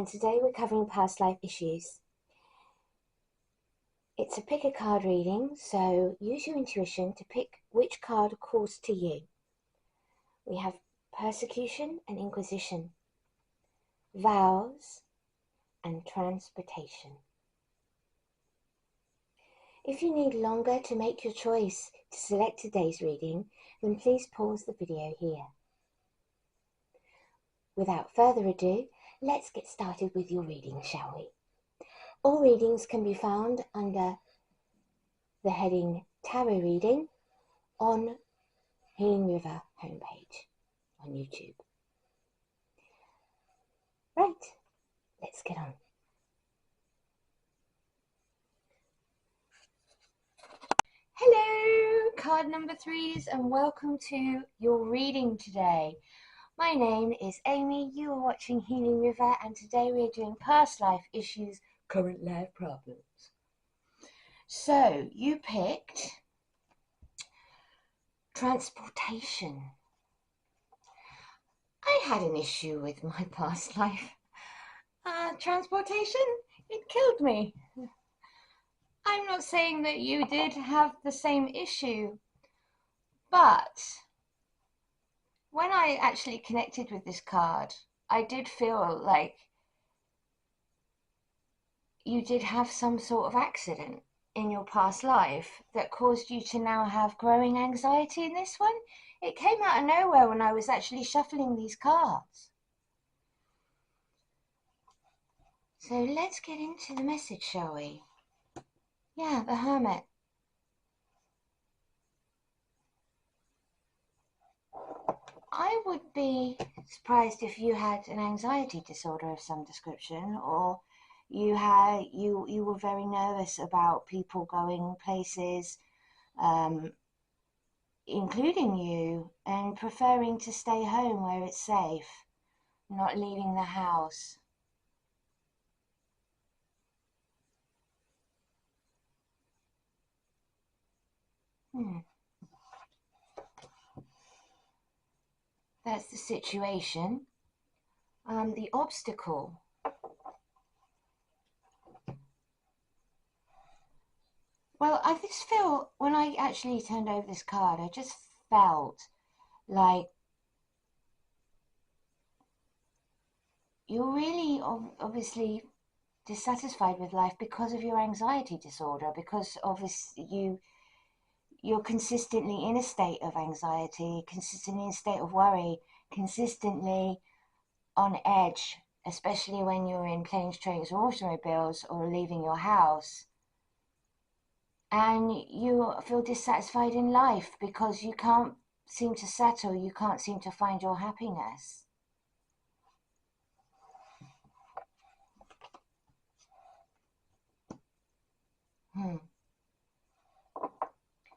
today we're covering past life issues. It's a pick a card reading, so use your intuition to pick which card calls to you. We have persecution and inquisition, vows and transportation. If you need longer to make your choice to select today's reading, then please pause the video here. Without further ado, let's get started with your reading, shall we? All readings can be found under the heading Tarot Reading on Healing River homepage on YouTube. Right, let's get on. Hello, card number 3s, and welcome to your reading today. My name is Amy, you are watching Healing River, and today we are doing past life issues, current life problems. So, you picked transportation. I had an issue with my past life. Transportation, it killed me. I'm not saying that you did have the same issue, but when I actually connected with this card, I did feel like you did have some sort of accident in your past life that caused you to now have growing anxiety in this one. It came out of nowhere when I was actually shuffling these cards. So let's get into the message, shall we? Yeah, the Hermit. I would be surprised if you had an anxiety disorder of some description, or you were very nervous about people going places, including you, and preferring to stay home where it's safe, not leaving the house. That's the situation. The obstacle. Well, I just feel, when I actually turned over this card, I just felt like you're really obviously dissatisfied with life because of your anxiety disorder, because obviously you're consistently in a state of anxiety, consistently in a state of worry, consistently on edge, especially when you're in planes, trains, or automobiles, or leaving your house. And you feel dissatisfied in life because you can't seem to settle, you can't seem to find your happiness.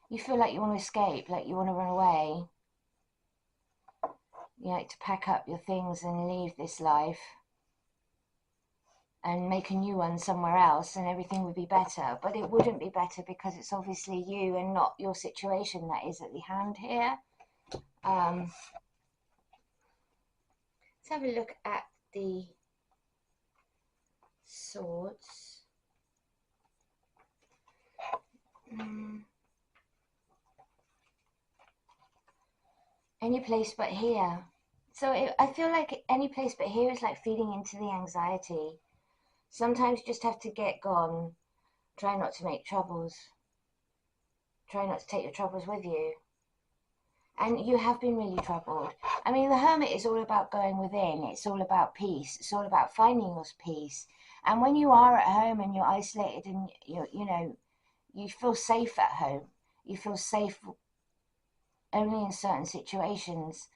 You feel like you want to escape, like you want to run away. You like to pack up your things and leave this life and make a new one somewhere else, and everything would be better. But it wouldn't be better because it's obviously you and not your situation that is at the hand here. Let's have a look at the swords. Any place but here. So I feel like any place but here is like feeding into the anxiety. Sometimes you just have to get gone. Try not to make troubles. Try not to take your troubles with you. And you have been really troubled. I mean, the Hermit is all about going within. It's all about peace. It's all about finding your peace. And when you are at home and you're isolated and you feel safe at home, you feel safe only in certain situations.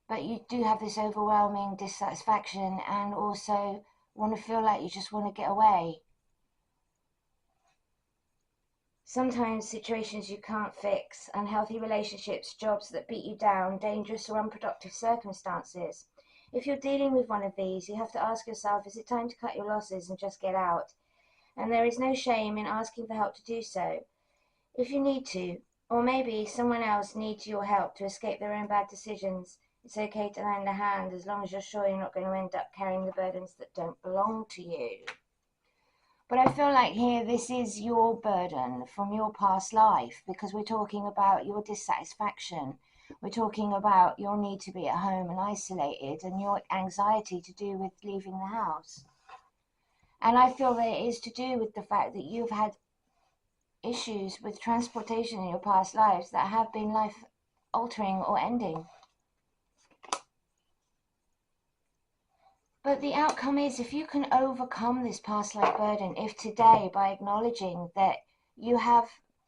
But you do have this overwhelming dissatisfaction and also want to feel like you just want to get away. Sometimes situations you can't fix, unhealthy relationships, jobs that beat you down, dangerous or unproductive circumstances. If you're dealing with one of these, you have to ask yourself, is it time to cut your losses and just get out? And there is no shame in asking for help to do so, if you need to, or maybe someone else needs your help to escape their own bad decisions. It's okay to lend a hand as long as you're sure you're not going to end up carrying the burdens that don't belong to you. But I feel like here, this is your burden from your past life, because we're talking about your dissatisfaction. We're talking about your need to be at home and isolated, and your anxiety to do with leaving the house. And I feel that it is to do with the fact that you've had issues with transportation in your past lives that have been life altering or ending. But the outcome is, if you can overcome this past life burden, if today, by acknowledging that you have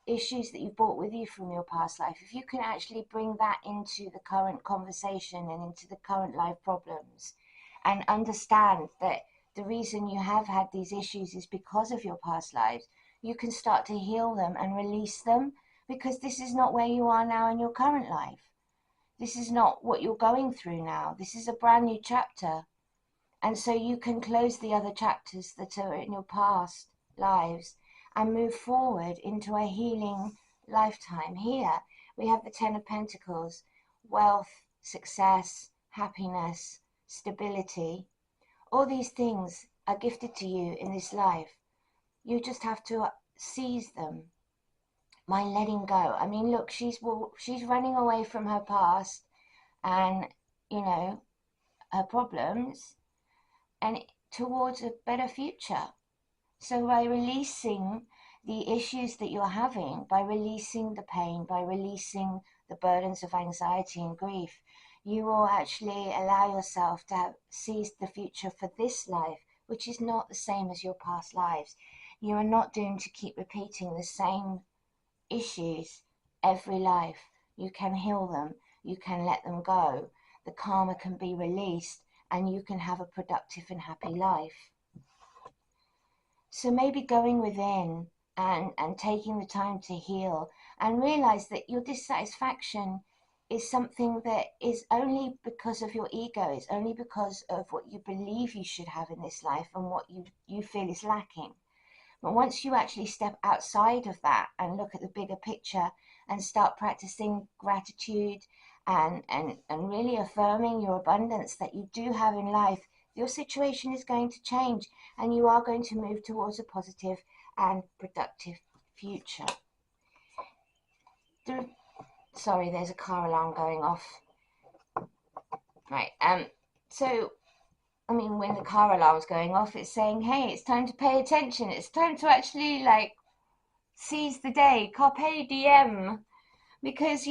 issues that you've brought with you from your past life, if you can actually bring that into the current conversation and into the current life problems, and understand that the reason you have had these issues is because of your past lives, you can start to heal them and release them, because this is not where you are now in your current life. This is not what you're going through now. This is a brand new chapter. And so you can close the other chapters that are in your past lives and move forward into a healing lifetime. Here we have the Ten of Pentacles: wealth, success, happiness, stability. All these things are gifted to you in this life. You just have to seize them by letting go. I mean, look, she's running away from her past and, her problems, and towards a better future. So by releasing the issues that you're having, by releasing the pain, by releasing the burdens of anxiety and grief, you will actually allow yourself to seize the future for this life, which is not the same as your past lives. You are not doomed to keep repeating the same issues every life. You can heal them, you can let them go, the karma can be released, and you can have a productive and happy life. So maybe going within and taking the time to heal and realize that your dissatisfaction is something that is only because of your ego. It's only because of what you believe you should have in this life and what you feel is lacking. But once you actually step outside of that and look at the bigger picture and start practicing gratitude and really affirming your abundance that you do have in life, your situation is going to change and you are going to move towards a positive and productive future. Sorry, there's a car alarm going off. Right, so, I mean, when the car alarm's going off, it's saying, hey, it's time to pay attention. It's time to actually, seize the day, carpe diem. Because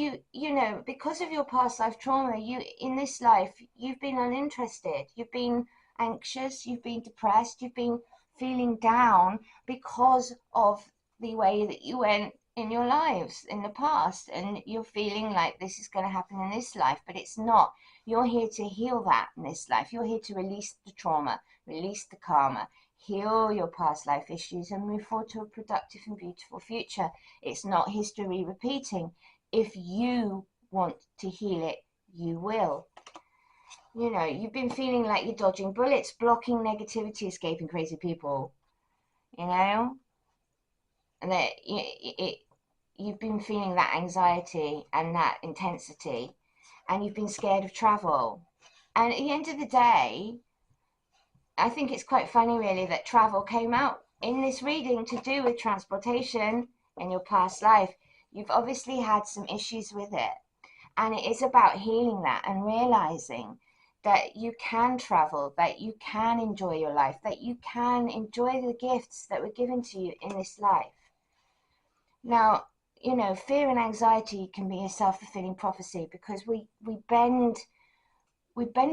because of your past life trauma, in this life, you've been uninterested, you've been anxious, you've been depressed, you've been feeling down because of the way that you went in your lives in the past, and you're feeling like this is going to happen in this life, but it's not. You're here to heal that in this life. You're here to release the trauma, release the karma, heal your past life issues, and move forward to a productive and beautiful future. It's not history repeating. If you want to heal it, you will. You've been feeling like you're dodging bullets, blocking negativity, escaping crazy people, and that you've been feeling that anxiety and that intensity, and you've been scared of travel. And at the end of the day, I think it's quite funny, really, that travel came out in this reading to do with transportation in your past life. You've obviously had some issues with it, and it is about healing that and realizing that you can travel, that you can enjoy your life, that you can enjoy the gifts that were given to you in this life. Now, fear and anxiety can be a self-fulfilling prophecy, because we bend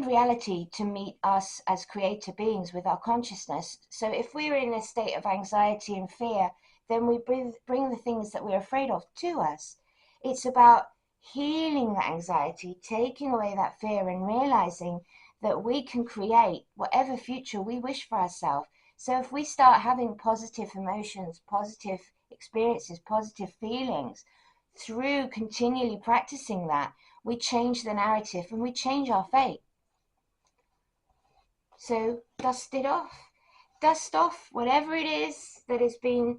reality to meet us as creator beings with our consciousness. So if we're in a state of anxiety and fear, then we bring the things that we're afraid of to us. It's about healing that anxiety, taking away that fear, and realizing that we can create whatever future we wish for ourselves. So if we start having positive emotions, positive experiences, positive feelings, through continually practicing that, we change the narrative and we change our fate. So dust it off. Dust off whatever it is that has been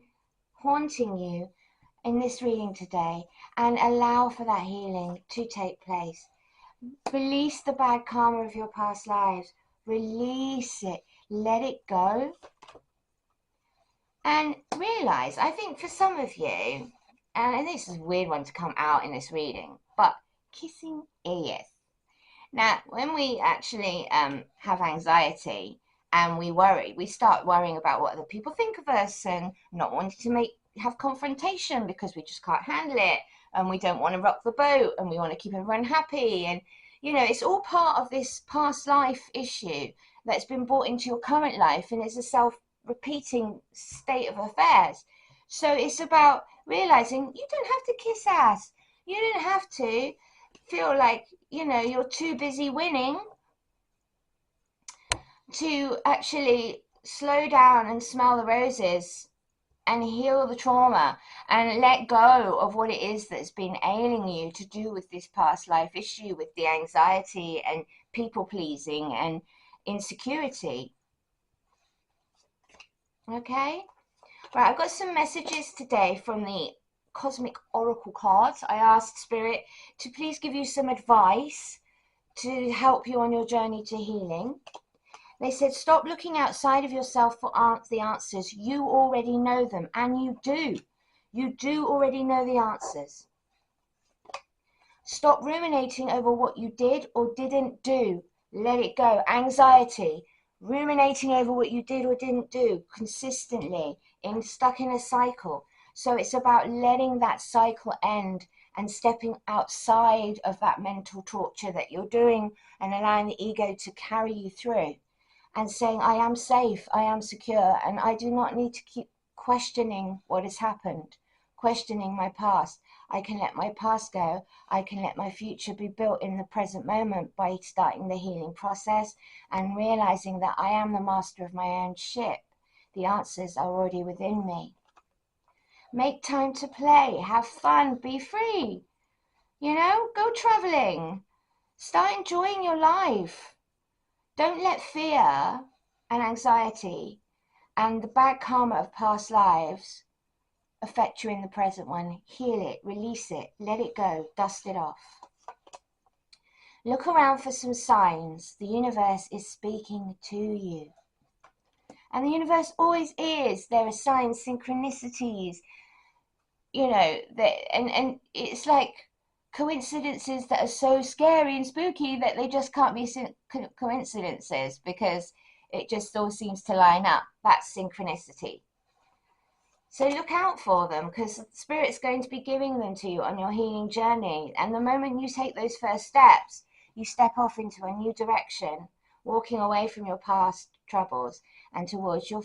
haunting you in this reading today, and allow for that healing to take place. Release the bad karma of your past lives. Release it. Let it go. And realize, I think for some of you, and this is a weird one to come out in this reading, but kissing ears. Now, when we actually have anxiety and we worry, we start worrying about what other people think of us and not wanting to have confrontation because we just can't handle it, and we don't want to rock the boat, and we want to keep everyone happy. And, it's all part of this past life issue that's been brought into your current life, and it's a self-repeating state of affairs. So it's about realizing you don't have to kiss ass. You don't have to feel like you're too busy winning to actually slow down and smell the roses and heal the trauma and let go of what it is that's been ailing you to do with this past life issue, with the anxiety and people pleasing and insecurity. Okay, right, I've got some messages today from the Cosmic Oracle cards. I asked Spirit to please give you some advice to help you on your journey to healing. They said, stop looking outside of yourself for the answers. You already know them, and you do. You do already know the answers. Stop ruminating over what you did or didn't do. Let it go. Anxiety, ruminating over what you did or didn't do consistently, stuck in a cycle. So it's about letting that cycle end and stepping outside of that mental torture that you're doing and allowing the ego to carry you through and saying, I am safe, I am secure, and I do not need to keep questioning what has happened, questioning my past. I can let my past go. I can let my future be built in the present moment by starting the healing process and realizing that I am the master of my own ship. The answers are already within me. Make time to play, have fun, be free. Go traveling. Start enjoying your life. Don't let fear and anxiety and the bad karma of past lives affect you in the present one. Heal it, release it, let it go, dust it off. Look around for some signs. The universe is speaking to you. And the universe always is. There are signs, synchronicities, and it's like coincidences that are so scary and spooky that they just can't be coincidences because it just all seems to line up. That's synchronicity. So look out for them because Spirit's going to be giving them to you on your healing journey. And the moment you take those first steps, you step off into a new direction, walking away from your past troubles and towards your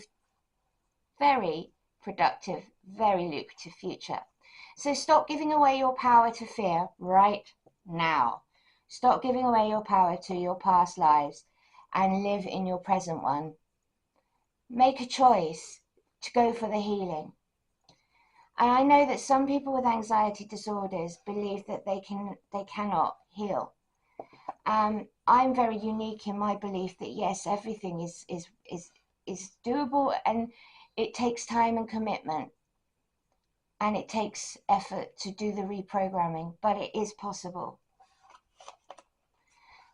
very productive, very lucrative future. So stop giving away your power to fear right now. Stop giving away your power to your past lives and live in your present one. Make a choice to go for the healing. And I know that some people with anxiety disorders believe that they cannot heal. I'm very unique in my belief that yes, everything is doable, and it takes time and commitment. And it takes effort to do the reprogramming, but it is possible.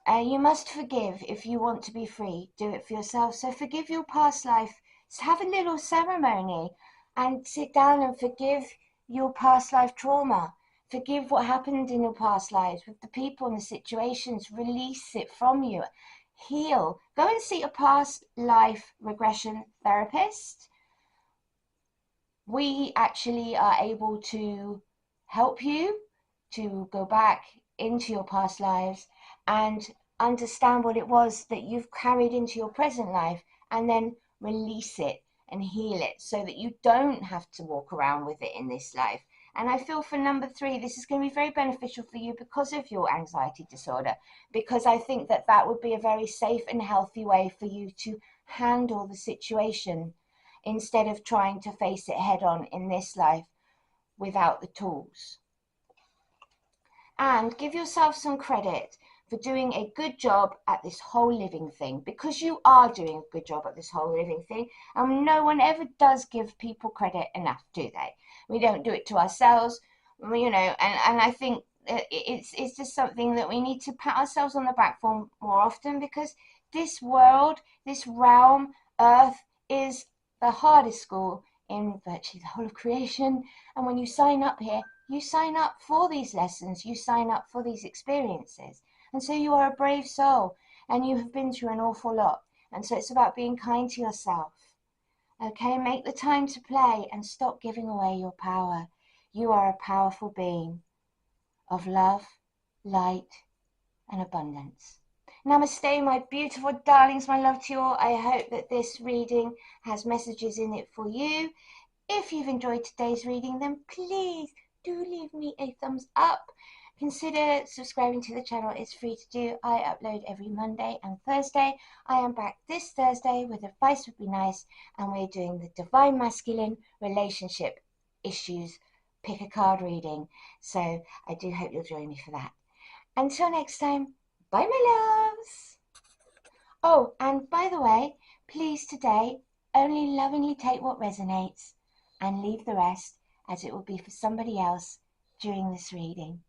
You must forgive if you want to be free. Do it for yourself. So forgive your past life. Have a little ceremony and sit down and forgive your past life trauma. Forgive what happened in your past lives with the people and the situations. Release it from you. Heal. Go and see a past life regression therapist. We actually are able to help you to go back into your past lives and understand what it was that you've carried into your present life and then release it and heal it so that you don't have to walk around with it in this life. And I feel for number 3, this is going to be very beneficial for you because of your anxiety disorder, because I think that that would be a very safe and healthy way for you to handle the situation instead of trying to face it head on in this life without the tools. And give yourself some credit for doing a good job at this whole living thing, because you are doing a good job at this whole living thing, and no one ever does give people credit enough, do they? We don't do it to ourselves, and I think it's just something that we need to pat ourselves on the back for more often, because this world, this realm, Earth, is the hardest school in virtually the whole of creation. And when you sign up here, you sign up for these lessons, you sign up for these experiences. And so you are a brave soul, and you have been through an awful lot. And so it's about being kind to yourself. Okay, make the time to play and stop giving away your power. You are a powerful being of love, light, and abundance. Namaste, my beautiful darlings, my love to you all. I hope that this reading has messages in it for you. If you've enjoyed today's reading, then please do leave me a thumbs up. Consider subscribing to the channel. It's free to do. I upload every Monday and Thursday. I am back this Thursday with Advice Would Be Nice, and we're doing the Divine Masculine relationship issues pick a card reading. So I do hope you'll join me for that. Until next time, bye my loves. Oh, and by the way, please today only lovingly take what resonates and leave the rest, as it will be for somebody else during this reading.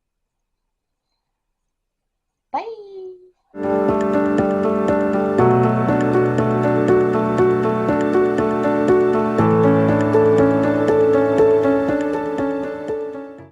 Bye.